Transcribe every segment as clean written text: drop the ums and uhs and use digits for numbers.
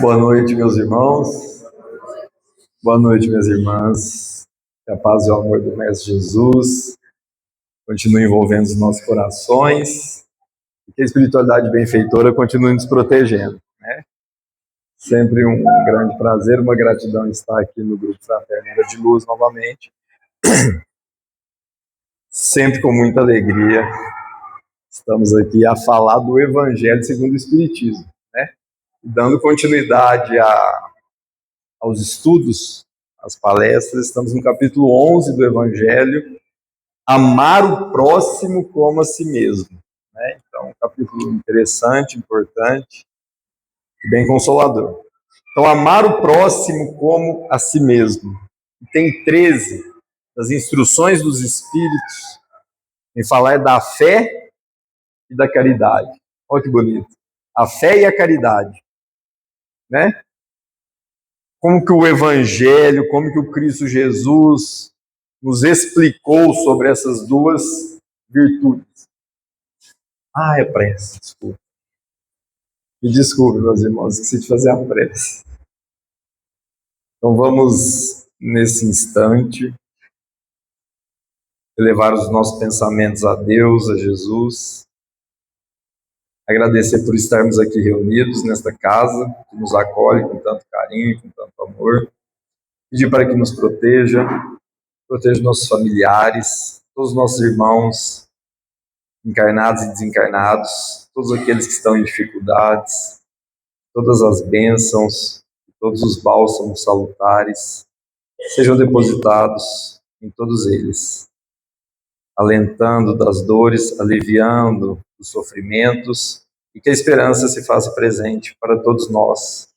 Boa noite, meus irmãos. Boa noite, minhas irmãs. Que a paz e o amor do Mestre Jesus continue envolvendo os nossos corações e que a espiritualidade benfeitora continue nos protegendo, né? Sempre um grande prazer, uma gratidão estar aqui no Grupo Fraterno Era de Luz novamente. Sempre com muita alegria. Estamos aqui a falar do Evangelho segundo o Espiritismo, né? Dando continuidade aos estudos, às palestras, estamos no capítulo 11 do Evangelho, amar o próximo como a si mesmo, né? Então, um capítulo interessante, importante e bem consolador. Então, amar o próximo como a si mesmo. Tem 13 das instruções dos Espíritos, em falar da fé e da caridade. Olha que bonito. A fé e a caridade, né? Como que o Evangelho, como que o Cristo Jesus nos explicou sobre essas duas virtudes. É prece, desculpa. Me desculpe, meus irmãos, esqueci de fazer a prece. Então vamos, nesse instante, elevar os nossos pensamentos a Deus, a Jesus, agradecer por estarmos aqui reunidos nesta casa, que nos acolhe com tanto carinho, com tanto amor, pedir para que nos proteja nossos familiares, todos os nossos irmãos, encarnados e desencarnados, todos aqueles que estão em dificuldades, todas as bênçãos, todos os bálsamos salutares, sejam depositados em todos eles, alentando das dores, aliviando os sofrimentos, e que a esperança se faça presente para todos nós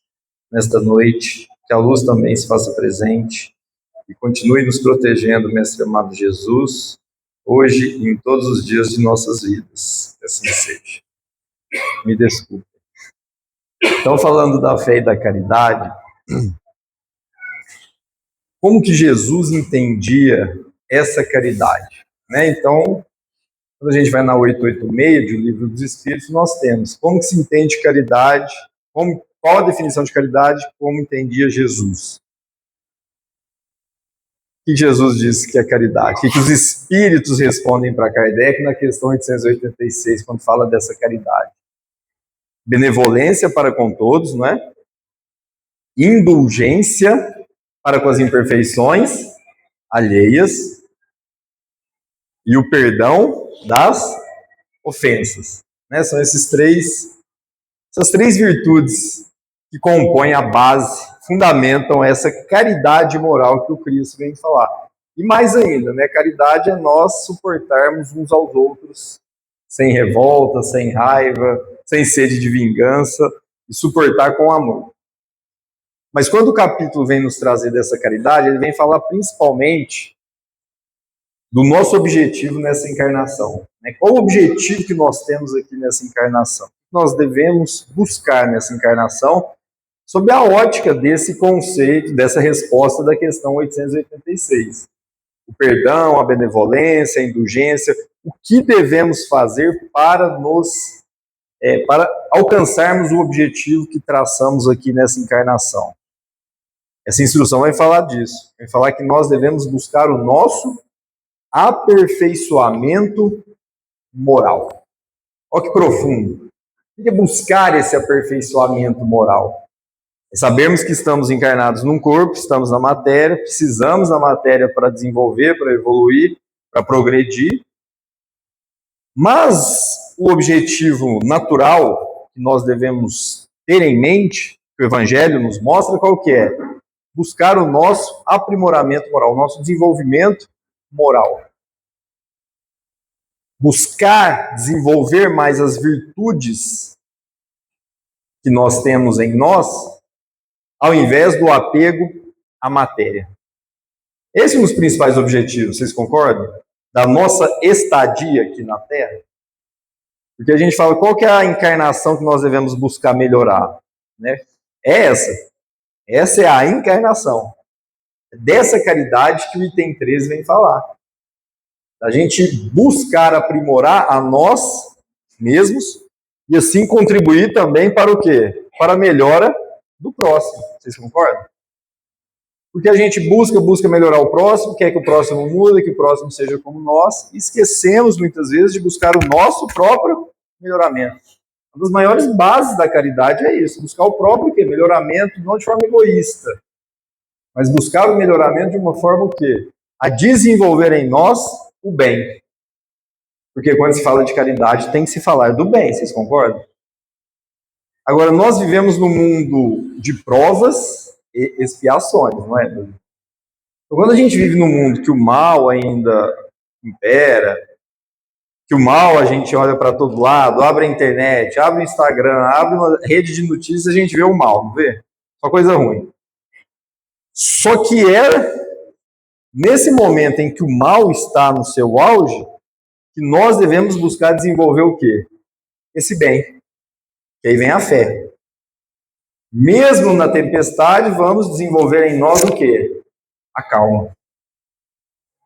nesta noite, que a luz também se faça presente, e continue nos protegendo, Mestre amado Jesus, hoje e em todos os dias de nossas vidas. Que assim seja. Me desculpe. Então, falando da fé e da caridade, como que Jesus entendia essa caridade, né? Então, quando a gente vai na 886 do Livro dos Espíritos, nós temos como que se entende caridade, qual a definição de caridade, como entendia Jesus. O que Jesus disse que é caridade? O que os Espíritos respondem para Kardec na questão 886, quando fala dessa caridade? Benevolência para com todos, não é? Indulgência para com as imperfeições alheias e o perdão das ofensas, né? São essas três virtudes que compõem a base, fundamentam essa caridade moral que o Cristo vem falar. E mais ainda, né? Caridade é nós suportarmos uns aos outros sem revolta, sem raiva, sem sede de vingança, e suportar com amor. Mas quando o capítulo vem nos trazer dessa caridade, ele vem falar principalmente do nosso objetivo nessa encarnação. Qual o objetivo que nós temos aqui nessa encarnação? Nós devemos buscar nessa encarnação sob a ótica desse conceito, dessa resposta da questão 886. O perdão, a benevolência, a indulgência, o que devemos fazer para para alcançarmos o objetivo que traçamos aqui nessa encarnação. Essa instrução vai falar disso, vai falar que nós devemos buscar o nosso aperfeiçoamento moral. Olha que profundo. O que é buscar esse aperfeiçoamento moral? É sabermos que estamos encarnados num corpo, estamos na matéria, precisamos da matéria para desenvolver, para evoluir, para progredir. Mas o objetivo natural que nós devemos ter em mente, que o Evangelho nos mostra, qual que é? Buscar o nosso aprimoramento moral, o nosso desenvolvimento moral. Buscar desenvolver mais as virtudes que nós temos em nós, ao invés do apego à matéria. Esse é um dos principais objetivos, vocês concordam? Da nossa estadia aqui na Terra. Porque a gente fala, qual que é a encarnação que nós devemos buscar melhorar? Né? É essa. Essa é a encarnação. É dessa caridade que o item 13 vem falar. A gente buscar aprimorar a nós mesmos e assim contribuir também para o quê? Para a melhora do próximo. Vocês concordam? Porque a gente busca melhorar o próximo, quer que o próximo mude, que o próximo seja como nós, e esquecemos muitas vezes de buscar o nosso próprio melhoramento. Uma das maiores bases da caridade é isso, buscar o próprio quê? Melhoramento, não de forma egoísta, mas buscar o melhoramento de uma forma o quê? A desenvolver em nós o bem. Porque quando se fala de caridade, tem que se falar do bem, vocês concordam? Agora, nós vivemos num mundo de provas e expiações, não é? Então, quando a gente vive num mundo que o mal ainda impera, que o mal a gente olha para todo lado, abre a internet, abre o Instagram, abre uma rede de notícias, a gente vê o mal, não vê? Só coisa ruim. Só que é nesse momento em que o mal está no seu auge, que nós devemos buscar desenvolver o quê? Esse bem. E aí vem a fé. Mesmo na tempestade, vamos desenvolver em nós o quê? A calma.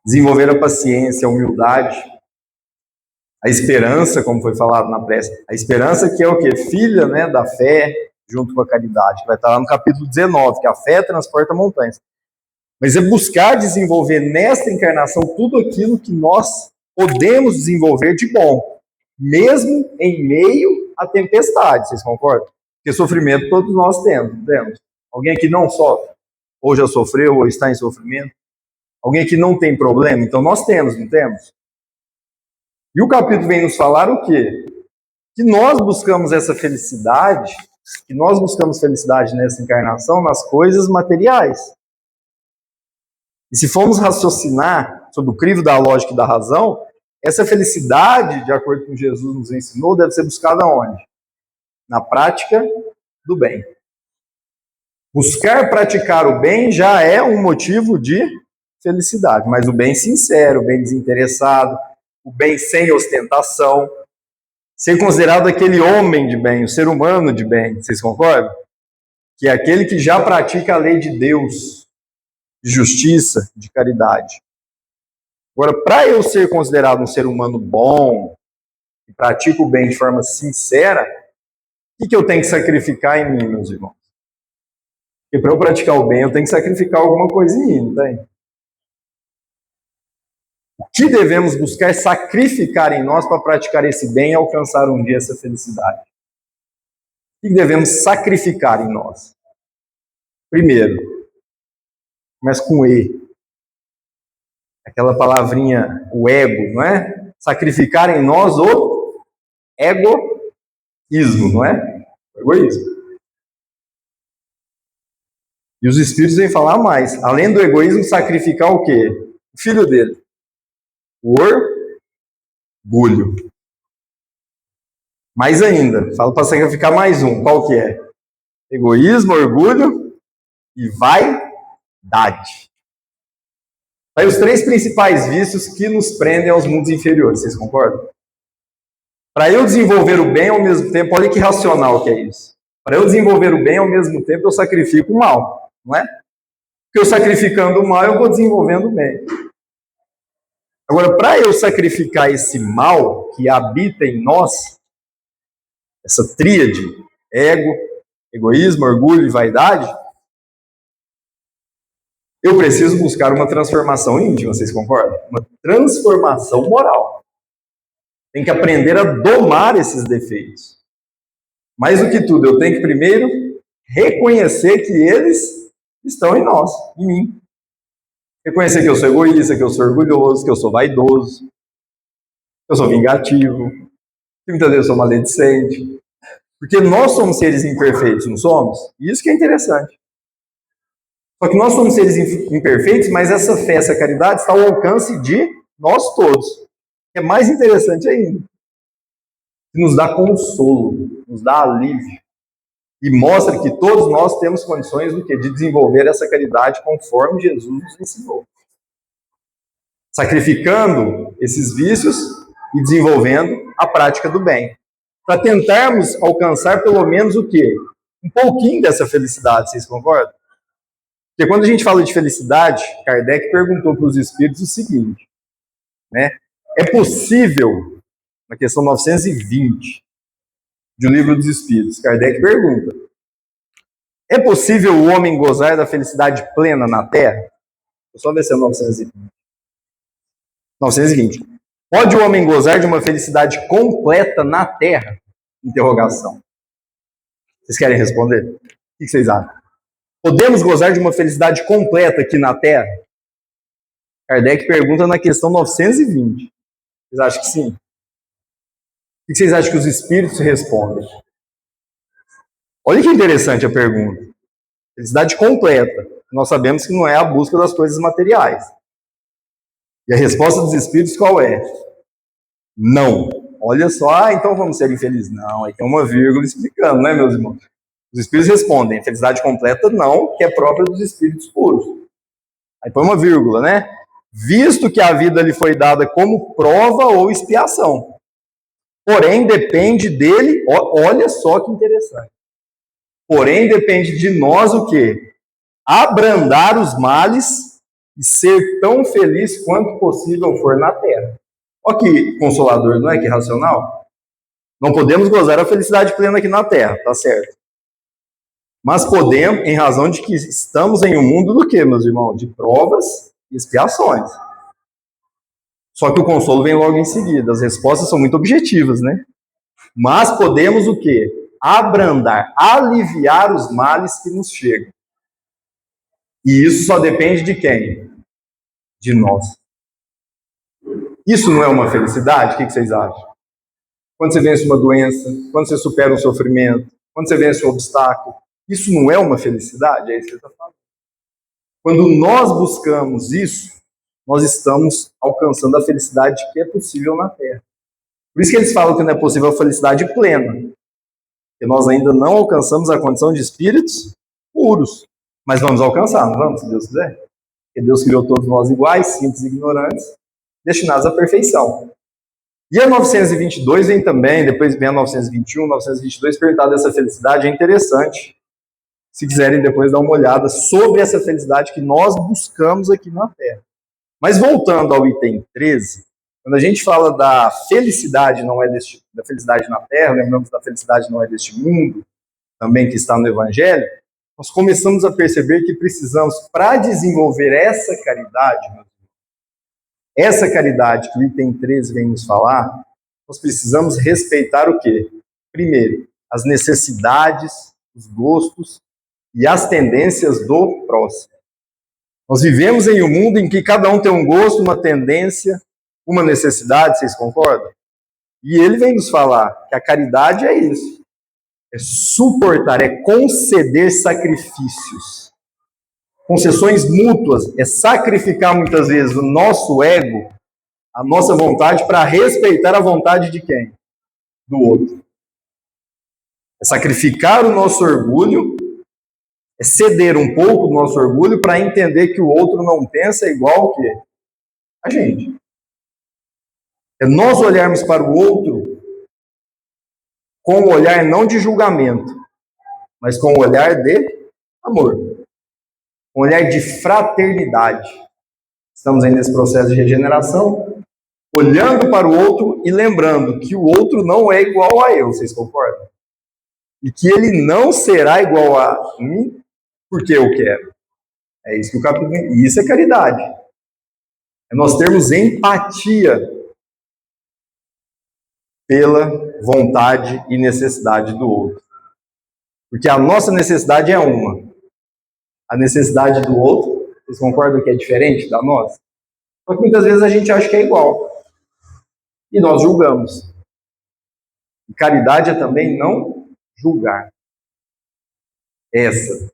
Desenvolver a paciência, a humildade, a esperança, como foi falado na prece. A esperança que é o quê? Filha, né, da fé, junto com a caridade, que vai estar lá no capítulo 19, que a fé transporta montanhas. Mas é buscar desenvolver nesta encarnação tudo aquilo que nós podemos desenvolver de bom, mesmo em meio à tempestade, vocês concordam? Porque sofrimento todos nós temos. Alguém aqui não sofre? Ou já sofreu, ou está em sofrimento? Alguém aqui não tem problema? Então nós temos, não temos? E o capítulo vem nos falar o quê? Que nós buscamos essa felicidade, que nós buscamos felicidade nessa encarnação nas coisas materiais. E se formos raciocinar sobre o crivo da lógica e da razão, essa felicidade, de acordo com o que Jesus nos ensinou, deve ser buscada onde? Na prática do bem. Buscar praticar o bem já é um motivo de felicidade, mas o bem sincero, o bem desinteressado, o bem sem ostentação, ser considerado aquele homem de bem, o ser humano de bem, vocês concordam? Que é aquele que já pratica a lei de Deus, de justiça, de caridade. Agora, para eu ser considerado um ser humano bom, que pratica o bem de forma sincera, o que eu tenho que sacrificar em mim, meus irmãos? Porque para eu praticar o bem, eu tenho que sacrificar alguma coisa em mim, não tem? O que devemos buscar sacrificar em nós para praticar esse bem e alcançar um dia essa felicidade? O que devemos sacrificar em nós? Primeiro, começa com E. Aquela palavrinha, o ego, não é? Sacrificar em nós o egoísmo, não é? O egoísmo. E os espíritos vêm falar mais. Além do egoísmo, sacrificar o quê? O filho dele. O orgulho. Mais ainda, falo para sacrificar mais um. Qual que é? Egoísmo, orgulho e vaidade. Aí os três principais vícios que nos prendem aos mundos inferiores. Vocês concordam? Para eu desenvolver o bem ao mesmo tempo, olha que racional que é isso. Para eu desenvolver o bem ao mesmo tempo, eu sacrifico o mal, não é? Porque eu sacrificando o mal, eu vou desenvolvendo o bem. Agora, para eu sacrificar esse mal que habita em nós, essa tríade, ego, egoísmo, orgulho e vaidade, eu preciso buscar uma transformação íntima, vocês concordam? Uma transformação moral. Tem que aprender a domar esses defeitos. Mais do que tudo, eu tenho que primeiro reconhecer que eles estão em nós, em mim. Reconhecer que eu sou egoísta, que eu sou orgulhoso, que eu sou vaidoso, que eu sou vingativo, que muitas vezes eu sou maledicente. Porque nós somos seres imperfeitos, não somos? Isso que é interessante. Só que nós somos seres imperfeitos, mas essa fé, essa caridade está ao alcance de nós todos. É mais interessante ainda. Nos dá consolo, nos dá alívio. E mostra que todos nós temos condições do quê? De desenvolver essa caridade conforme Jesus nos ensinou. Sacrificando esses vícios e desenvolvendo a prática do bem. Para tentarmos alcançar pelo menos o quê? Um pouquinho dessa felicidade, vocês concordam? Porque quando a gente fala de felicidade, Kardec perguntou para os espíritos o seguinte, né? É possível, na questão 920 de O Livro dos Espíritos, Kardec pergunta, É possível o homem gozar da felicidade plena na Terra? Vou só ver se é 920. 920. Pode o homem gozar de uma felicidade completa na Terra? Interrogação. Vocês querem responder? O que vocês acham? Podemos gozar de uma felicidade completa aqui na Terra? Kardec pergunta na questão 920. Vocês acham que sim? O que vocês acham que os espíritos respondem? Olha que interessante a pergunta. Felicidade completa. Nós sabemos que não é a busca das coisas materiais. E a resposta dos espíritos qual é? Não. Olha só, então vamos ser infelizes. Não, aí tem uma vírgula explicando, né, meus irmãos? Os espíritos respondem, felicidade completa não, que é própria dos espíritos puros. Aí põe uma vírgula, né? Visto que a vida lhe foi dada como prova ou expiação. Porém, depende dele, olha só que interessante. Porém, depende de nós o quê? Abrandar os males e ser tão feliz quanto possível for na terra. Olha que consolador, não é? Que racional. Não podemos gozar a felicidade plena aqui na terra, tá certo? Mas podemos, em razão de que estamos em um mundo do quê, meus irmãos? De provas e expiações. Só que o consolo vem logo em seguida. As respostas são muito objetivas, né? Mas podemos o quê? Abrandar, aliviar os males que nos chegam. E isso só depende de quem? De nós. Isso não é uma felicidade? O que vocês acham? Quando você vence uma doença, quando você supera um sofrimento, quando você vence um obstáculo, isso não é uma felicidade? É isso que você está falando. Quando nós buscamos isso, nós estamos alcançando a felicidade que é possível na Terra. Por isso que eles falam que não é possível a felicidade plena. Porque nós ainda não alcançamos a condição de espíritos puros. Mas vamos alcançar, não vamos, se Deus quiser? Porque Deus criou todos nós iguais, simples e ignorantes, destinados à perfeição. E a 922 vem também, depois vem a 921, 922, perguntar dessa felicidade. É interessante, se quiserem depois dar uma olhada sobre essa felicidade que nós buscamos aqui na Terra. Mas voltando ao item 13, quando a gente fala da felicidade não é da felicidade na Terra, lembramos da felicidade não é deste mundo, também que está no Evangelho, nós começamos a perceber que precisamos, para desenvolver essa caridade que o item 13 vem nos falar, nós precisamos respeitar o quê? Primeiro, as necessidades, os gostos e as tendências do próximo. Nós vivemos em um mundo em que cada um tem um gosto, uma tendência, uma necessidade, vocês concordam? E ele vem nos falar que a caridade é isso. É suportar, é conceder sacrifícios. Concessões mútuas, é sacrificar muitas vezes o nosso ego, a nossa vontade, para respeitar a vontade de quem? Do outro. É sacrificar o nosso orgulho, é ceder um pouco do nosso orgulho para entender que o outro não pensa igual que a gente. É nós olharmos para o outro com o olhar não de julgamento, mas com o olhar de amor. Um olhar de fraternidade. Estamos aí nesse processo de regeneração, olhando para o outro e lembrando que o outro não é igual a eu, vocês concordam? E que ele não será igual a mim porque eu quero. É isso que o capítulo... E isso é caridade. É nós termos empatia pela vontade e necessidade do outro. Porque a nossa necessidade é uma. A necessidade do outro, vocês concordam que é diferente da nossa? Só que muitas vezes a gente acha que é igual. E nós julgamos. E caridade é também não julgar.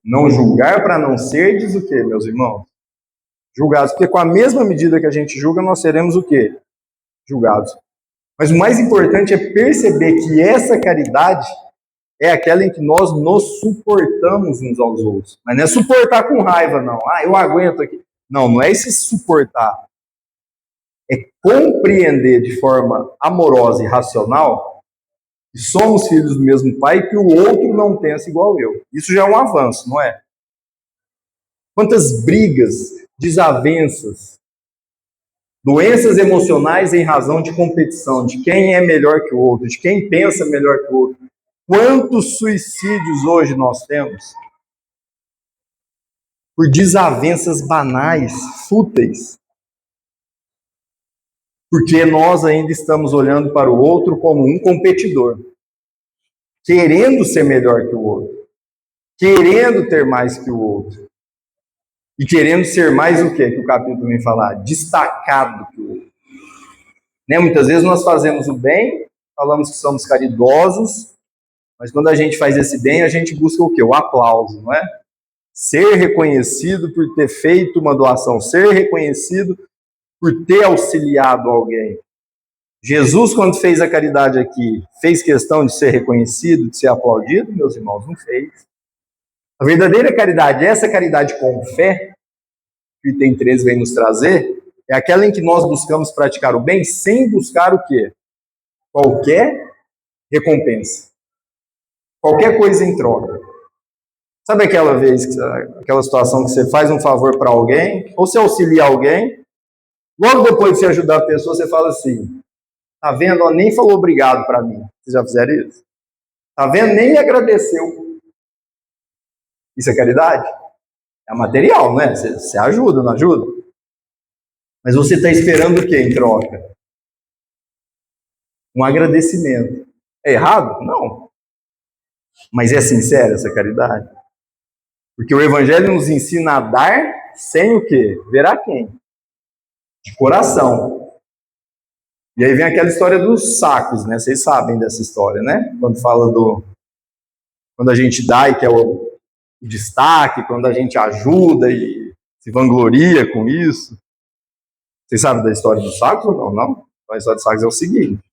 Não julgar para não serdes o quê, meus irmãos? Julgados. Porque com a mesma medida que a gente julga, nós seremos o quê? Julgados. Mas o mais importante é perceber que essa caridade é aquela em que nós nos suportamos uns aos outros. Mas não é suportar com raiva, não. Eu aguento aqui. Não, não é esse suportar. É compreender de forma amorosa e racional que somos filhos do mesmo pai e que o outro não pensa igual eu. Isso já é um avanço, não é? Quantas brigas, desavenças, doenças emocionais em razão de competição, de quem é melhor que o outro, de quem pensa melhor que o outro. Quantos suicídios hoje nós temos? por desavenças banais, fúteis. Porque nós ainda estamos olhando para o outro como um competidor, querendo ser melhor que o outro, querendo ter mais que o outro, e querendo ser mais o quê? Que o capítulo vem falar? Destacado que o outro. Né? Muitas vezes nós fazemos o bem, falamos que somos caridosos, mas quando a gente faz esse bem, a gente busca o quê? O aplauso, não é? Ser reconhecido por ter feito uma doação, ser reconhecido por ter auxiliado alguém. Jesus, quando fez a caridade aqui, fez questão de ser reconhecido, de ser aplaudido? Meus irmãos, não fez. A verdadeira caridade, essa caridade com fé, que o item 13 vem nos trazer, é aquela em que nós buscamos praticar o bem sem buscar o quê? Qualquer recompensa. Qualquer coisa em troca. Sabe aquela vez, aquela situação que você faz um favor para alguém, ou você auxilia alguém, logo depois de você ajudar a pessoa, você fala assim, tá vendo? Ela nem falou obrigado para mim. Vocês já fizeram isso? Tá vendo? Nem me agradeceu. Isso é caridade? É material, né? Você ajuda, não ajuda? Mas você está esperando o quê em troca? Um agradecimento. É errado? Não. Mas é sincera essa caridade? Porque o Evangelho nos ensina a dar sem o quê? Ver a quem? De coração. E aí vem aquela história dos sacos, né? Vocês sabem dessa história, né? Quando fala quando a gente dá e quer o destaque, quando a gente ajuda e se vangloria com isso. Vocês sabem da história dos sacos ou não? Não? Então a história dos sacos é o seguinte.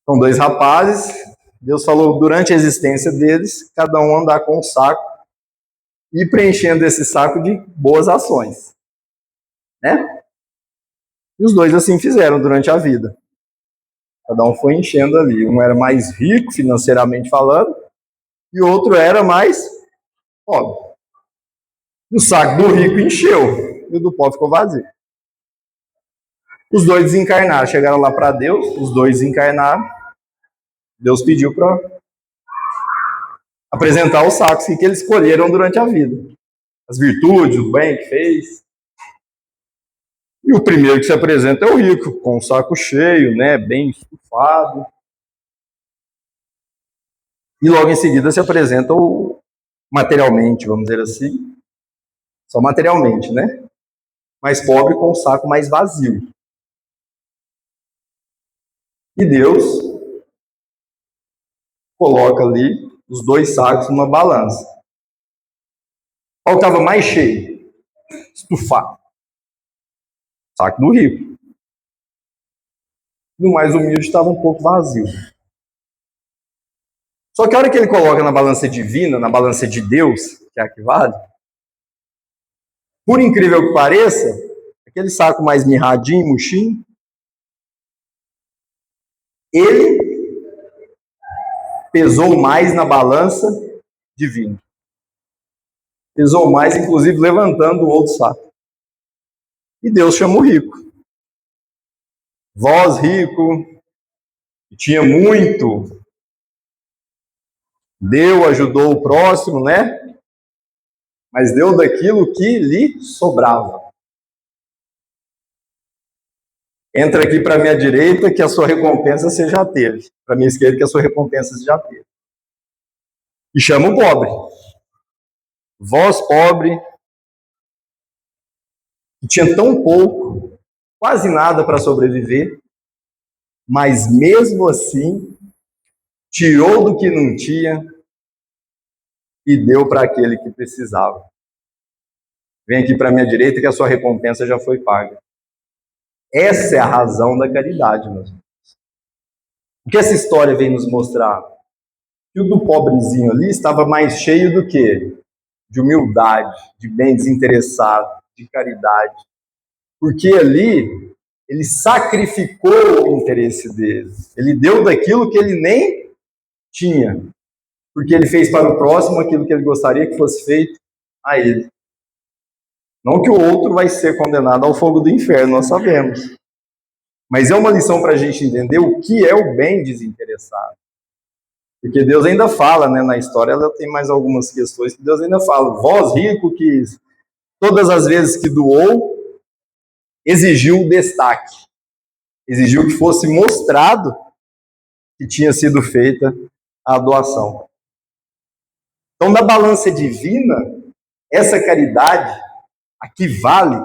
São dois rapazes, Deus falou durante a existência deles, cada um andar com um saco e preenchendo esse saco de boas ações. Né? E os dois assim fizeram durante a vida. Cada um foi enchendo ali. Um era mais rico, financeiramente falando, e o outro era mais pobre. E o saco do rico encheu, e o do pobre ficou vazio. Os dois desencarnaram, chegaram lá para Deus, os dois desencarnaram. Deus pediu para apresentar os sacos que eles escolheram durante a vida. As virtudes, o bem que fez. E o primeiro que se apresenta é o rico, com o saco cheio, né, bem estufado. E logo em seguida se apresenta o materialmente, vamos dizer assim, só materialmente, né? Mais pobre com o saco mais vazio. E Deus coloca ali os dois sacos numa balança. Qual estava mais cheio? Estufado. Saco do rico. E o mais humilde estava um pouco vazio. Só que a hora que ele coloca na balança divina, na balança de Deus, que é a que vale, por incrível que pareça, aquele saco mais mirradinho, murchinho, ele pesou mais na balança divina. Pesou mais, inclusive, levantando o outro saco. E Deus chamou o rico. Vós, rico, que tinha muito, deu, ajudou o próximo, né? Mas deu daquilo que lhe sobrava. Entra aqui para a minha direita que a sua recompensa você já teve. Para a minha esquerda que a sua recompensa você já teve. E chama o pobre. Vós, pobre, que tinha tão pouco, quase nada para sobreviver, mas mesmo assim, tirou do que não tinha e deu para aquele que precisava. Vem aqui para a minha direita que a sua recompensa já foi paga. Essa é a razão da caridade, meus irmãos. O que essa história vem nos mostrar? Que o do pobrezinho ali estava mais cheio do quê? De humildade, de bem desinteressado, de caridade. Porque ali, ele sacrificou o interesse dele. Ele deu daquilo que ele nem tinha. Porque ele fez para o próximo aquilo que ele gostaria que fosse feito a ele. Não que o outro vai ser condenado ao fogo do inferno, nós sabemos. Mas é uma lição para a gente entender o que é o bem desinteressado. Porque Deus ainda fala, né, na história, ela tem mais algumas questões que Deus ainda fala. Vós, rico, que todas as vezes que doou, exigiu destaque. Exigiu que fosse mostrado que tinha sido feita a doação. Então, na balança divina, essa caridade aqui vale,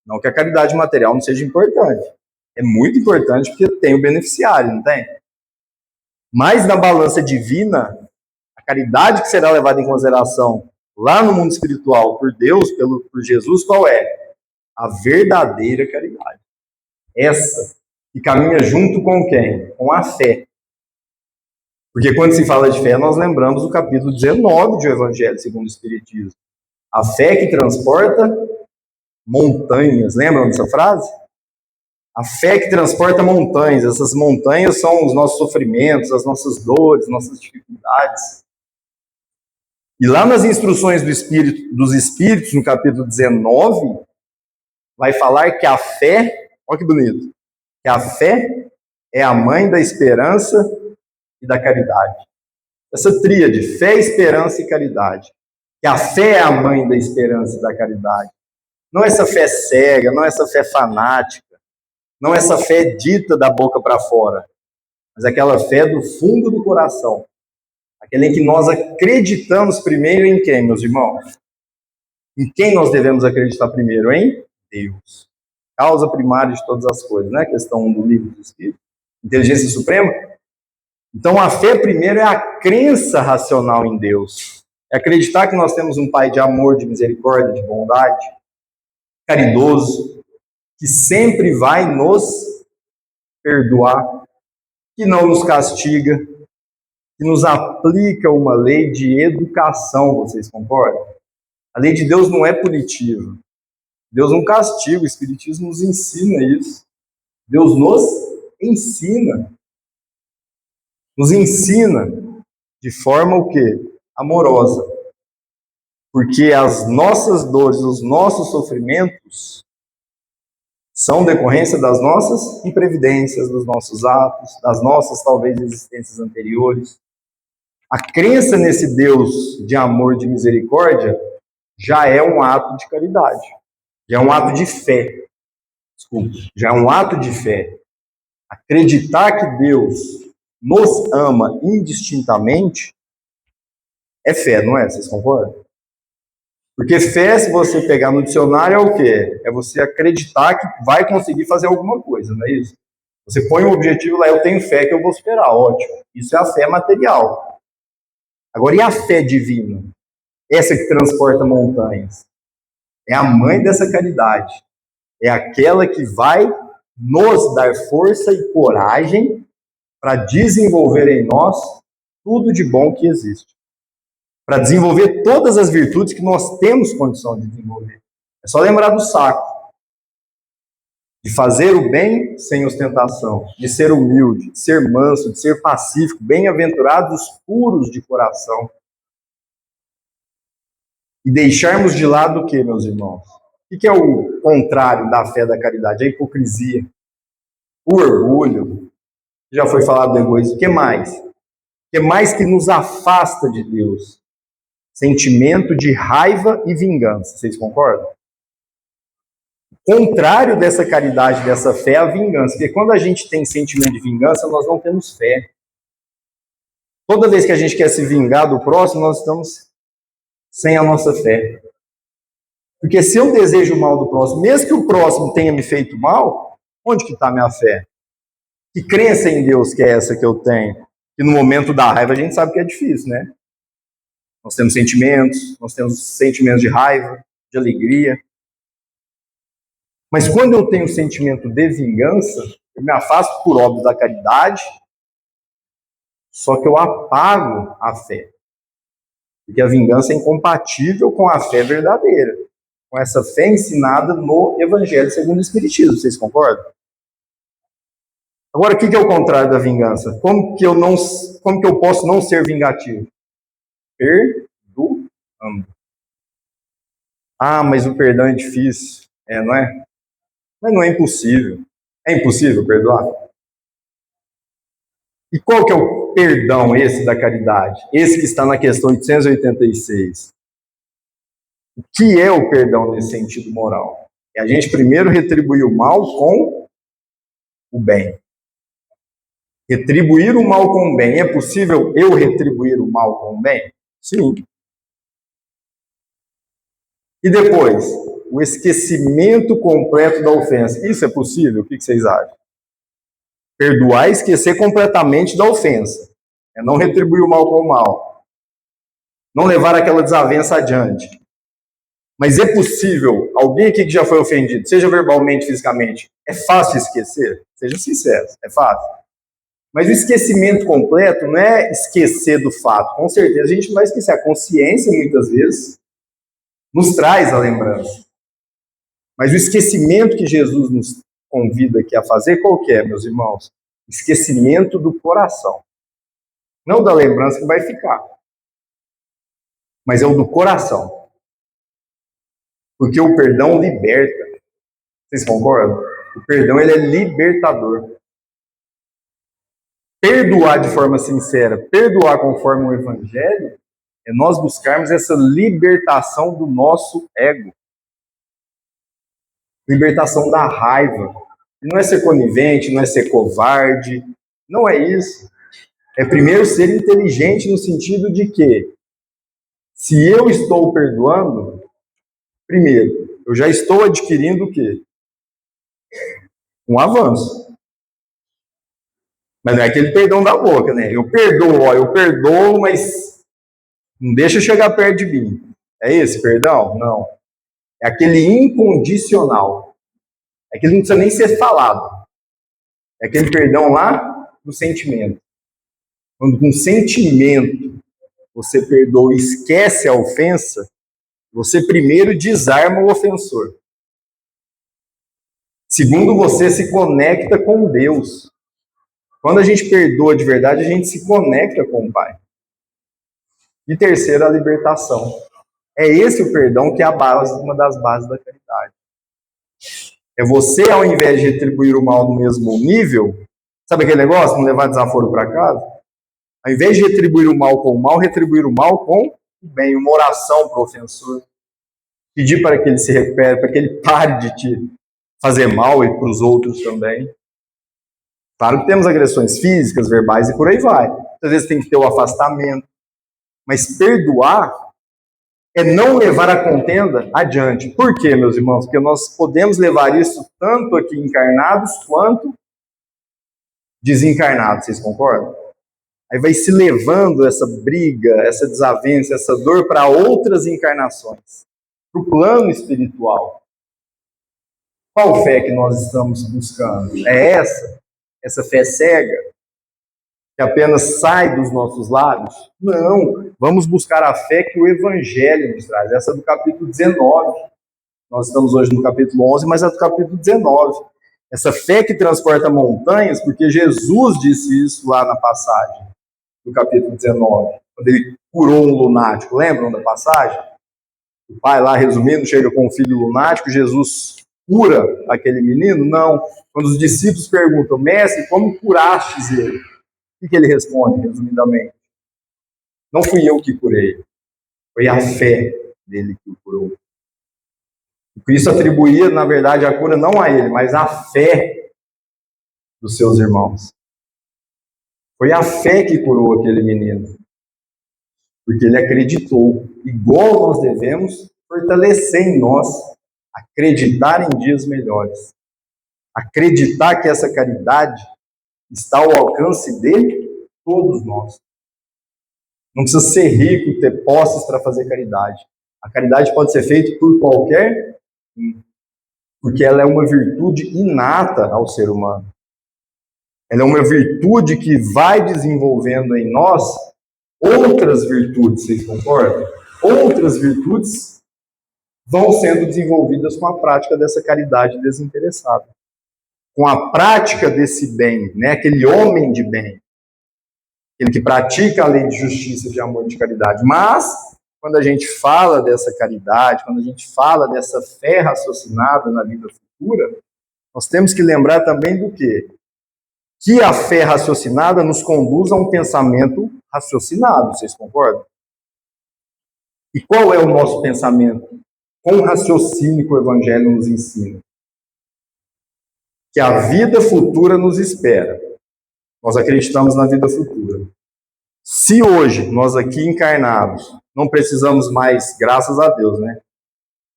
não que a caridade material não seja importante. É muito importante porque tem o beneficiário, não tem? Mas na balança divina, a caridade que será levada em consideração lá no mundo espiritual por Deus, por Jesus, qual é? A verdadeira caridade. Essa que caminha junto com quem? Com a fé. Porque quando se fala de fé, nós lembramos o capítulo 19 do Evangelho segundo o Espiritismo. A fé que transporta montanhas. Lembram dessa frase? A fé que transporta montanhas. Essas montanhas são os nossos sofrimentos, as nossas dores, nossas dificuldades. E lá nas instruções dos Espíritos, no capítulo 19, vai falar que a fé, olha que bonito, que a fé é a mãe da esperança e da caridade. Essa tríade, fé, esperança e caridade. Que a fé é a mãe da esperança e da caridade. Não essa fé cega, não essa fé fanática, não essa fé dita da boca para fora, mas aquela fé do fundo do coração. Aquela em que nós acreditamos primeiro em quem, meus irmãos? Em quem nós devemos acreditar primeiro? Em Deus. Causa primária de todas as coisas, né? Questão 1 do livro do Espírito. Inteligência suprema. Então, a fé primeiro é a crença racional em Deus. É acreditar que nós temos um Pai de amor, de misericórdia, de bondade, caridoso, que sempre vai nos perdoar, que não nos castiga, que nos aplica uma lei de educação, vocês concordam? A lei de Deus não é punitiva. Deus não castiga, o Espiritismo nos ensina isso. Deus nos ensina. Nos ensina de forma o quê? Amorosa. Porque as nossas dores, os nossos sofrimentos são decorrência das nossas imprevidências, dos nossos atos, das nossas, talvez, existências anteriores. A crença nesse Deus de amor, de misericórdia, já é um ato de caridade. Já é um ato de fé. Desculpa. Já é um ato de fé. Acreditar que Deus nos ama indistintamente é fé, não é? Vocês concordam? Porque fé, se você pegar no dicionário, é o quê? É você acreditar que vai conseguir fazer alguma coisa, não é isso? Você põe um objetivo lá, eu tenho fé que eu vou superar, ótimo. Isso é a fé material. Agora, e a fé divina? Essa que transporta montanhas. É a mãe dessa caridade. É aquela que vai nos dar força e coragem para desenvolver em nós tudo de bom que existe. Para desenvolver todas as virtudes que nós temos condição de desenvolver. É só lembrar do saco. De fazer o bem sem ostentação, de ser humilde, de ser manso, de ser pacífico, bem-aventurados os puros de coração. E deixarmos de lado o que, meus irmãos? O que é o contrário da fé da caridade? A hipocrisia, o orgulho, já foi falado do egoísmo. O que mais? O que mais que nos afasta de Deus? Sentimento de raiva e vingança. Vocês concordam? O contrário dessa caridade, dessa fé, é a vingança. Porque quando a gente tem sentimento de vingança, nós não temos fé. Toda vez que a gente quer se vingar do próximo, nós estamos sem a nossa fé. Porque se eu desejo o mal do próximo, mesmo que o próximo tenha me feito mal, onde que está a minha fé? Que crença em Deus que é essa que eu tenho? Que no momento da raiva a gente sabe que é difícil, né? Nós temos sentimentos de raiva, de alegria. Mas quando eu tenho sentimento de vingança, eu me afasto por óbvio da caridade, só que eu apago a fé. Porque a vingança é incompatível com a fé verdadeira, com essa fé ensinada no Evangelho segundo o Espiritismo. Vocês concordam? Agora, o que é o contrário da vingança? Como que eu posso não ser vingativo? Perdoando. Ah, mas o perdão é difícil. Não é? Mas não é impossível. É impossível perdoar? E qual que é perdão esse da caridade? Esse que está na questão 886. O que é o perdão nesse sentido moral? É a gente primeiro retribuir o mal com o bem. Retribuir o mal com o bem. É possível eu retribuir o mal com o bem? Sim. E depois, o esquecimento completo da ofensa. Isso é possível? O que vocês acham? Perdoar e esquecer completamente da ofensa. É não retribuir o mal com o mal. Não levar aquela desavença adiante. Mas é possível, alguém aqui que já foi ofendido, seja verbalmente, fisicamente, é fácil esquecer? Seja sincero, é fácil. Mas o esquecimento completo não é esquecer do fato. Com certeza a gente não vai esquecer. A consciência, muitas vezes, nos traz a lembrança. Mas o esquecimento que Jesus nos convida aqui a fazer, qual que é, meus irmãos? Esquecimento do coração. Não da lembrança que vai ficar. Mas é o do coração. Porque o perdão liberta. Vocês concordam? O perdão, ele é libertador. Perdoar de forma sincera, perdoar conforme o Evangelho, é nós buscarmos essa libertação do nosso ego. Libertação da raiva. E não é ser conivente, não é ser covarde, não é isso. É primeiro ser inteligente no sentido de que, se eu estou perdoando, primeiro, eu já estou adquirindo o quê? Um avanço. Mas não é aquele perdão da boca, né? Eu perdoo, mas não deixa chegar perto de mim. É esse perdão? Não. É aquele incondicional. É aquele que não precisa nem ser falado. É aquele perdão lá do sentimento. Quando com sentimento você perdoa e esquece a ofensa, você primeiro desarma o ofensor. Segundo, você se conecta com Deus. Quando a gente perdoa de verdade, a gente se conecta com o Pai. E terceiro, a libertação. É esse o perdão que é a base, uma das bases da caridade. É você, ao invés de retribuir o mal no mesmo nível, sabe aquele negócio, não levar desaforo para casa? Ao invés de retribuir o mal com o mal, retribuir o mal com o bem, uma oração para o ofensor. Pedir para que ele se recupere, para que ele pare de te fazer mal e para os outros também. Claro que temos agressões físicas, verbais e por aí vai. Às vezes tem que ter o afastamento. Mas perdoar é não levar a contenda adiante. Por quê, meus irmãos? Porque nós podemos levar isso tanto aqui encarnados quanto desencarnados. Vocês concordam? Aí vai se levando essa briga, essa desavença, essa dor para outras encarnações. Para o plano espiritual. Qual fé que nós estamos buscando? É essa? Essa fé cega? Que apenas sai dos nossos lábios? Não, vamos buscar a fé que o Evangelho nos traz, essa do capítulo 19. Nós estamos hoje no capítulo 11, mas é do capítulo 19. Essa fé que transporta montanhas, porque Jesus disse isso lá na passagem, no capítulo 19, quando ele curou um lunático. Lembram da passagem? O pai lá, resumindo, chega com um filho lunático, Jesus cura aquele menino? Não. Quando os discípulos perguntam, mestre, como curastes ele? O que ele responde, resumidamente? Não fui eu que curei, foi a fé dele que o curou. O Cristo atribuía, na verdade, a cura não a ele, mas à fé dos seus irmãos. Foi a fé que curou aquele menino. Porque ele acreditou. Igual nós devemos fortalecer em nós, acreditar em dias melhores. Acreditar que essa caridade está ao alcance de todos nós. Não precisa ser rico, ter posses para fazer caridade. A caridade pode ser feita por qualquer um, porque ela é uma virtude inata ao ser humano. Ela é uma virtude que vai desenvolvendo em nós outras virtudes, vocês concordam? Outras virtudes vão sendo desenvolvidas com a prática dessa caridade desinteressada. Com a prática desse bem, né? Aquele homem de bem. Aquele que pratica a lei de justiça, de amor e de caridade. Mas, quando a gente fala dessa caridade, quando a gente fala dessa fé raciocinada na vida futura, nós temos que lembrar também do quê? Que a fé raciocinada nos conduz a um pensamento raciocinado, vocês concordam? E qual é o nosso pensamento? Quão raciocínio que o Evangelho nos ensina? Que a vida futura nos espera. Nós acreditamos na vida futura. Se hoje, nós aqui encarnados, não precisamos mais, graças a Deus, né?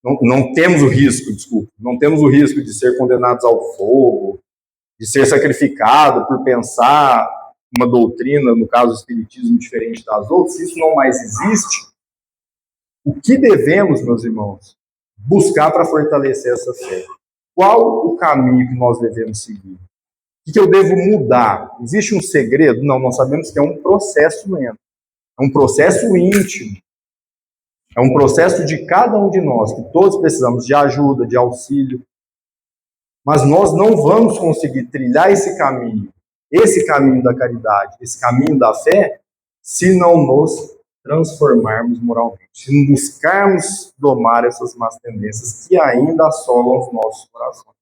Não temos o risco, desculpa, não temos o risco de ser condenados ao fogo, de ser sacrificado por pensar uma doutrina, no caso do espiritismo, diferente das outras. Se isso não mais existe, o que devemos, meus irmãos, buscar para fortalecer essa fé? Qual o caminho que nós devemos seguir? O que eu devo mudar? Existe um segredo? Não, nós sabemos que é um processo lento. É um processo íntimo. É um processo de cada um de nós, que todos precisamos de ajuda, de auxílio. Mas nós não vamos conseguir trilhar esse caminho da caridade, esse caminho da fé, se não nos transformarmos moralmente, se não buscarmos domar essas más tendências que ainda assolam os nossos corações.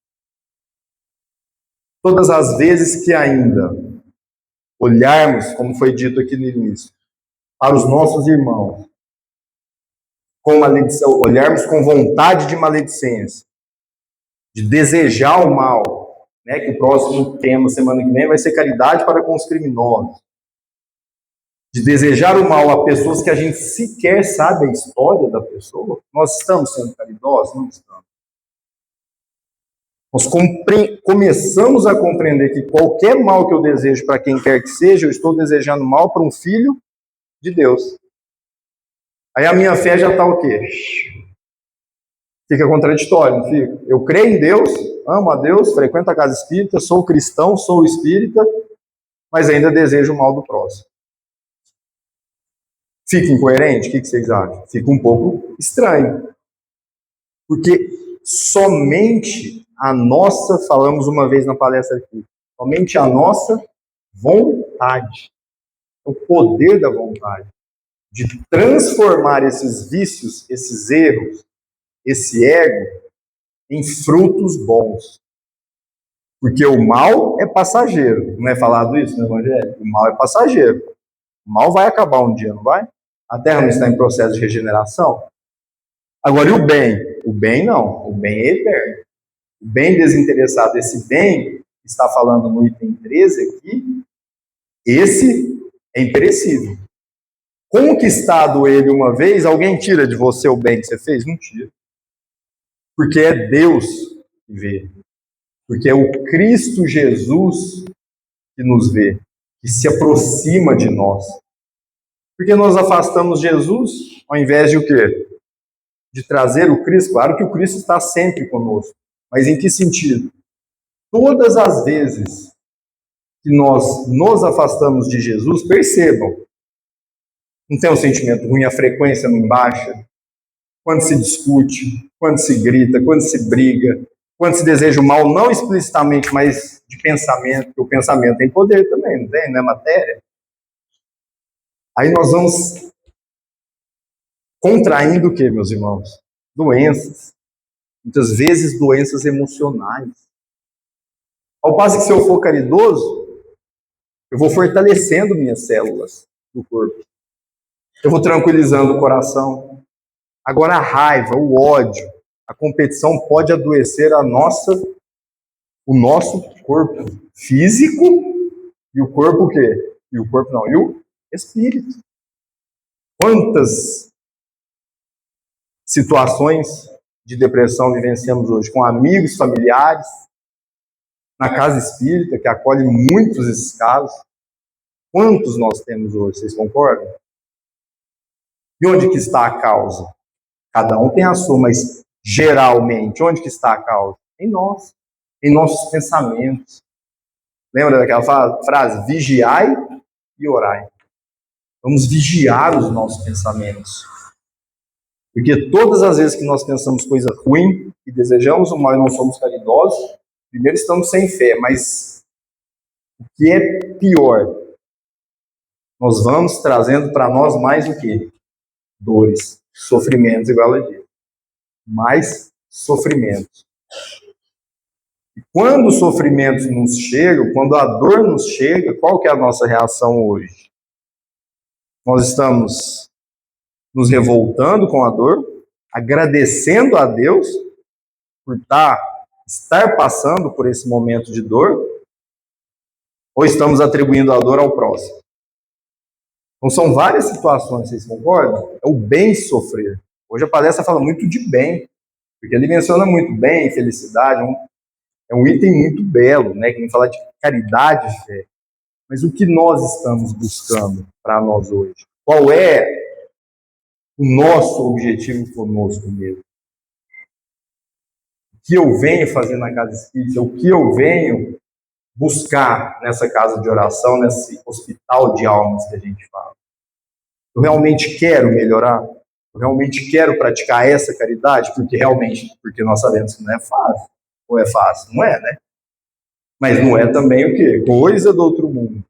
Todas as vezes que ainda olharmos, como foi dito aqui no início, para os nossos irmãos, com maledicência, olharmos com vontade de maledicência, de desejar o mal, né, que o próximo tema, semana que vem, vai ser caridade para com os criminosos, de desejar o mal a pessoas que a gente sequer sabe a história da pessoa, nós estamos sendo caridosos? Não estamos. Nós começamos a compreender que qualquer mal que eu desejo para quem quer que seja, eu estou desejando mal para um filho de Deus. Aí a minha fé já está o quê? Fica contraditório, não fica? Eu creio em Deus, amo a Deus, frequento a casa espírita, sou cristão, sou espírita, mas ainda desejo o mal do próximo. Fica incoerente? O que vocês acham? Fica um pouco estranho. Porque somente a nossa, falamos uma vez na palestra aqui, somente a nossa vontade, o poder da vontade, de transformar esses vícios, esses erros, esse ego, em frutos bons. Porque o mal é passageiro. Não é falado isso no Evangelho? O mal é passageiro. O mal vai acabar um dia, não vai? A Terra não está em processo de regeneração? Agora, e o bem? O bem não. O bem é eterno. O bem desinteressado, esse bem que está falando no item 13 aqui, esse é imperecível. Conquistado ele uma vez, alguém tira de você o bem que você fez? Não tira. Porque é Deus que vê. Porque é o Cristo Jesus que nos vê, que se aproxima de nós. Porque nós afastamos Jesus, ao invés de o quê? De trazer o Cristo. Claro que o Cristo está sempre conosco. Mas em que sentido? Todas as vezes que nós nos afastamos de Jesus, percebam, não tem um sentimento ruim, a frequência não baixa, quando se discute, quando se grita, quando se briga, quando se deseja o mal, não explicitamente, mas de pensamento, porque o pensamento tem poder também, não tem? Não é matéria? Aí nós vamos contraindo o quê, meus irmãos? Doenças. Muitas vezes doenças emocionais. Ao passo que se eu for caridoso, eu vou fortalecendo minhas células do corpo. Eu vou tranquilizando o coração. Agora a raiva, o ódio, a competição pode adoecer o nosso corpo físico e o corpo o quê? E o corpo não, e o espírito. Quantas situações de depressão vivenciamos hoje com amigos, familiares, na casa espírita, que acolhe muitos esses casos. Quantos nós temos hoje, vocês concordam? E onde que está a causa? Cada um tem a sua, mas geralmente, onde que está a causa? Em nós, em nossos pensamentos. Lembra daquela frase? Vigiai e orai. Vamos vigiar os nossos pensamentos. Porque todas as vezes que nós pensamos coisa ruim e desejamos o mal e não somos caridosos, primeiro estamos sem fé, mas o que é pior, nós vamos trazendo para nós mais o quê? Dores, sofrimentos, igual ela disse. Mais sofrimentos. E Quando os sofrimentos nos chegam, quando a dor nos chega, qual que é a nossa reação hoje? Nós estamos nos revoltando com a dor, agradecendo a Deus por estar passando por esse momento de dor, ou estamos atribuindo a dor ao próximo? Então são várias situações, vocês concordam? É o bem sofrer. Hoje a palestra fala muito de bem, porque ele menciona muito bem, felicidade, é um item muito belo, né? Que vem falar de caridade e fé. Mas o que nós estamos buscando para nós hoje? Qual é o nosso objetivo conosco mesmo? O que eu venho fazer na casa espírita? O que eu venho buscar nessa casa de oração, nesse hospital de almas que a gente fala? Eu realmente quero melhorar? Eu realmente quero praticar essa caridade? Porque nós sabemos que não é fácil. Ou é fácil? Não é, né? Mas não é também o quê? Coisa do outro mundo.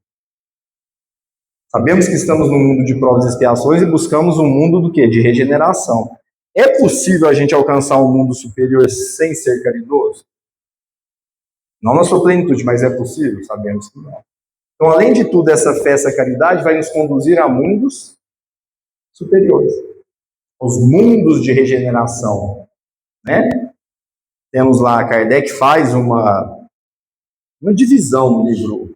Sabemos que estamos num mundo de provas e expiações e buscamos um mundo do quê? De regeneração. É possível a gente alcançar um mundo superior sem ser caridoso? Não na sua plenitude, mas é possível? Sabemos que não. Então, além de tudo, essa fé, essa caridade vai nos conduzir a mundos superiores. Os mundos de regeneração, né? Temos lá, Kardec faz uma divisão no livro,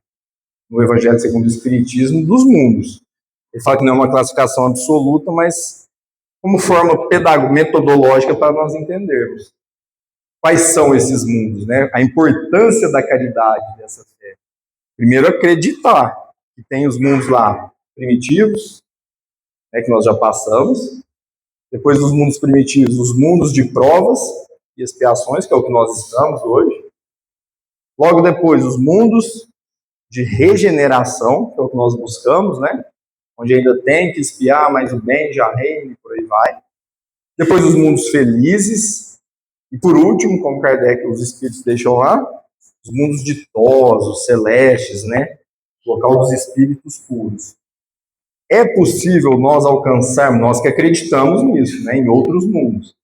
no Evangelho segundo o Espiritismo, dos mundos. Ele fala que não é uma classificação absoluta, mas como forma metodológica para nós entendermos quais são esses mundos, né? A importância da caridade dessa fé. Primeiro, acreditar que tem os mundos lá primitivos, né, que nós já passamos. Depois dos mundos primitivos, os mundos de provas e expiações, que é o que nós estamos hoje. Logo depois, os mundos de regeneração, que é o que nós buscamos, né? Onde ainda tem que expiar, mas o bem já reina e por aí vai. Depois, os mundos felizes. E por último, como Kardec os espíritos deixam lá, os mundos ditosos, celestes, né? O local dos espíritos puros. É possível nós alcançarmos, nós que acreditamos nisso, né? Em outros mundos.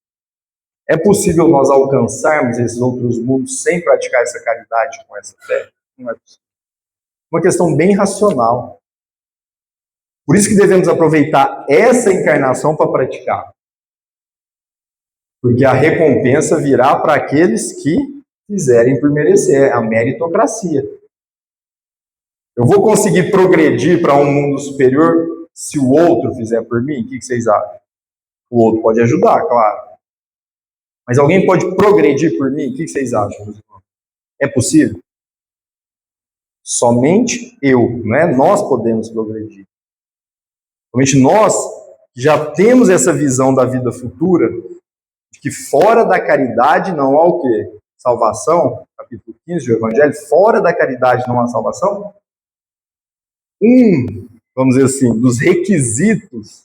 É possível nós alcançarmos esses outros mundos sem praticar essa caridade com essa fé? Não é possível. Uma questão bem racional. Por isso que devemos aproveitar essa encarnação para praticar. Porque a recompensa virá para aqueles que fizerem por merecer, a meritocracia. Eu vou conseguir progredir para um mundo superior se o outro fizer por mim? O que vocês acham? O outro pode ajudar, claro. Mas alguém pode progredir por mim? O que vocês acham, meus irmãos? É possível? Somente eu, não é? Nós podemos progredir. Somente nós que já temos essa visão da vida futura, de que fora da caridade não há o quê? Salvação, capítulo 15 do Evangelho, fora da caridade não há salvação. Vamos dizer assim, dos requisitos,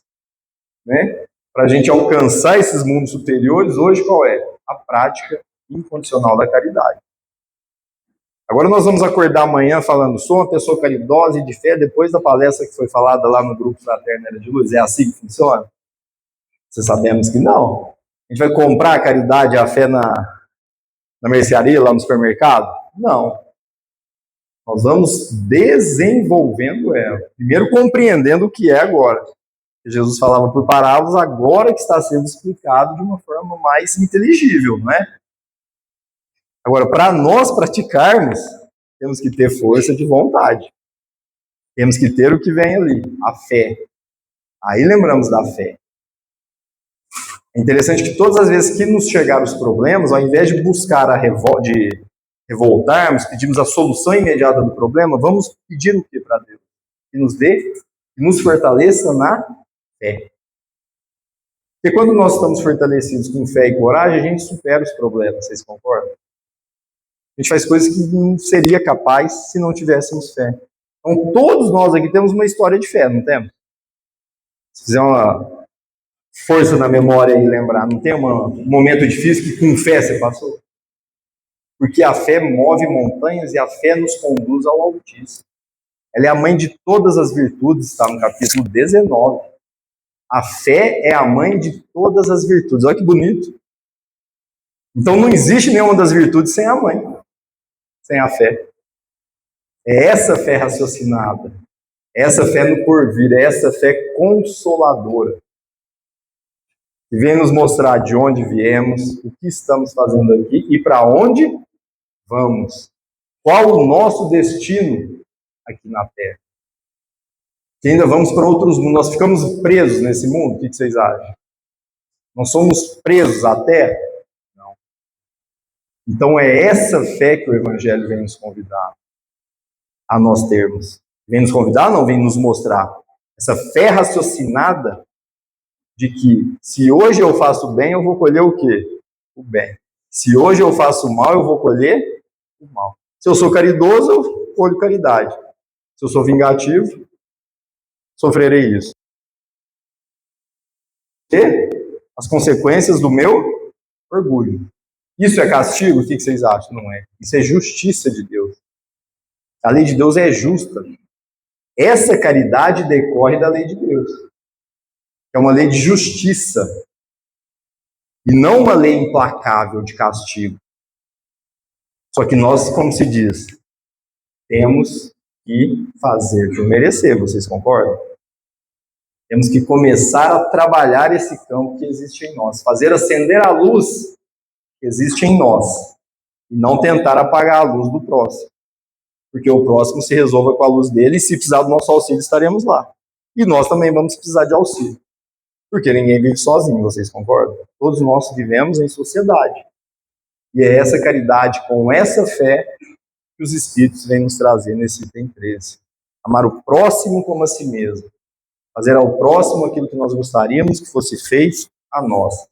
né, para a gente alcançar esses mundos superiores, hoje qual é? A prática incondicional da caridade. Agora nós vamos acordar amanhã falando, sou uma pessoa caridosa e de fé, depois da palestra que foi falada lá no grupo Fraterno Era de Luz. É assim que funciona? Vocês sabemos que não. A gente vai comprar a caridade e a fé na mercearia, lá no supermercado? Não. Nós vamos desenvolvendo ela. Primeiro compreendendo o que é agora. Jesus falava por parábolas, agora que está sendo explicado de uma forma mais inteligível, não é? Agora, para nós praticarmos, temos que ter força de vontade. Temos que ter o que vem ali, a fé. Aí lembramos da fé. É interessante que todas as vezes que nos chegaram os problemas, ao invés de buscar de revoltarmos, pedimos a solução imediata do problema, vamos pedir o que para Deus? Que nos dê, que nos fortaleça na fé. Porque quando nós estamos fortalecidos com fé e coragem, a gente supera os problemas, vocês concordam? A gente faz coisas que não seria capaz se não tivéssemos fé. Então, todos nós aqui temos uma história de fé, não temos? Se fizer uma força na memória e lembrar, não tem um momento difícil que com fé você passou? Porque a fé move montanhas e a fé nos conduz ao Altíssimo. Ela é a mãe de todas as virtudes, está no capítulo 19. A fé é a mãe de todas as virtudes. Olha que bonito. Então não existe nenhuma das virtudes sem a mãe. sem a fé. É essa fé raciocinada, é essa fé no porvir, é essa fé consoladora, que vem nos mostrar de onde viemos, o que estamos fazendo aqui e para onde vamos. Qual o nosso destino aqui na Terra? Que ainda vamos para outros mundos. Nós ficamos presos nesse mundo? O que vocês acham? Nós somos presos à Terra? Não. Então é essa fé que o Evangelho vem nos convidar a nós termos. Vem nos convidar, não vem nos mostrar. Essa fé raciocinada de que se hoje eu faço bem, eu vou colher o quê? O bem. Se hoje eu faço mal, eu vou colher o mal. Se eu sou caridoso, eu colho caridade. Se eu sou vingativo, sofrerei isso. E as consequências do meu orgulho. Isso é castigo? O que vocês acham? Não é. Isso é justiça de Deus. A lei de Deus é justa. Essa caridade decorre da lei de Deus. É uma lei de justiça. E não uma lei implacável de castigo. Só que nós, como se diz, temos que fazer por merecer. Vocês concordam? Temos que começar a trabalhar esse campo que existe em nós. Fazer acender a luz que existe em nós. E não tentar apagar a luz do próximo. Porque o próximo se resolva com a luz dele e se precisar do nosso auxílio, estaremos lá. E nós também vamos precisar de auxílio. Porque ninguém vive sozinho, vocês concordam? Todos nós vivemos em sociedade. E é essa caridade, com essa fé, que os Espíritos vêm nos trazer nesse item 13. Amar o próximo como a si mesmo. Fazer ao próximo aquilo que nós gostaríamos que fosse feito a nós.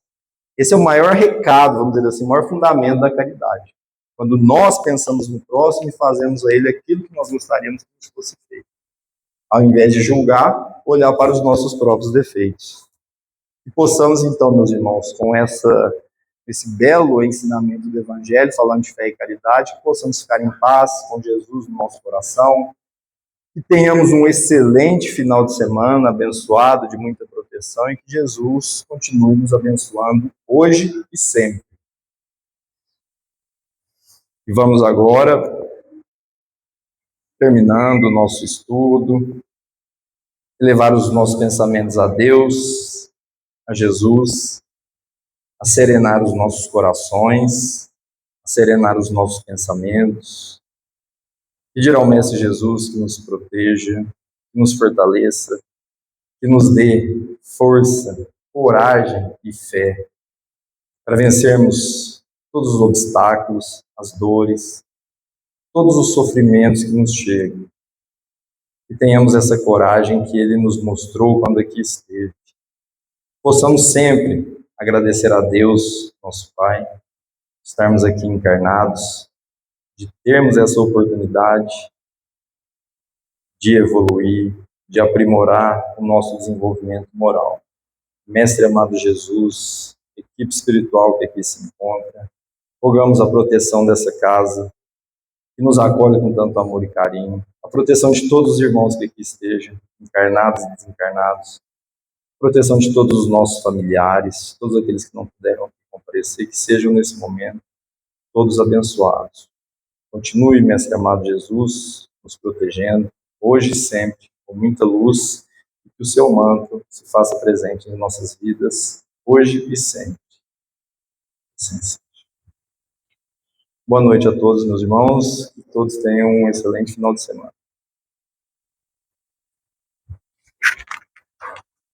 Esse é o maior recado, vamos dizer assim, o maior fundamento da caridade. Quando nós pensamos no próximo e fazemos a ele aquilo que nós gostaríamos que fosse feito. Ao invés de julgar, olhar para os nossos próprios defeitos. E possamos, então, meus irmãos, com esse belo ensinamento do Evangelho, falando de fé e caridade, que possamos ficar em paz com Jesus no nosso coração, que tenhamos um excelente final de semana, abençoado, de muita proteção, e que Jesus continue nos abençoando hoje e sempre. E vamos agora, terminando o nosso estudo, elevar os nossos pensamentos a Deus, a Jesus, a serenar os nossos corações, a serenar os nossos pensamentos, pedir ao Mestre Jesus que nos proteja, que nos fortaleça, que nos dê força, coragem e fé para vencermos todos os obstáculos, as dores, todos os sofrimentos que nos chegam. E tenhamos essa coragem que Ele nos mostrou quando aqui esteve. Possamos sempre agradecer a Deus, nosso Pai, estarmos aqui encarnados, de termos essa oportunidade de evoluir, de aprimorar o nosso desenvolvimento moral. Mestre amado Jesus, equipe espiritual que aqui se encontra, rogamos a proteção dessa casa, que nos acolhe com tanto amor e carinho, a proteção de todos os irmãos que aqui estejam, encarnados e desencarnados, a proteção de todos os nossos familiares, todos aqueles que não puderam comparecer, que sejam nesse momento todos abençoados. Continue, Mestre amado Jesus, nos protegendo, hoje e sempre, com muita luz, e que o seu manto se faça presente em nossas vidas, hoje e sempre. Sim. Boa noite a todos, meus irmãos, que todos tenham um excelente final de semana.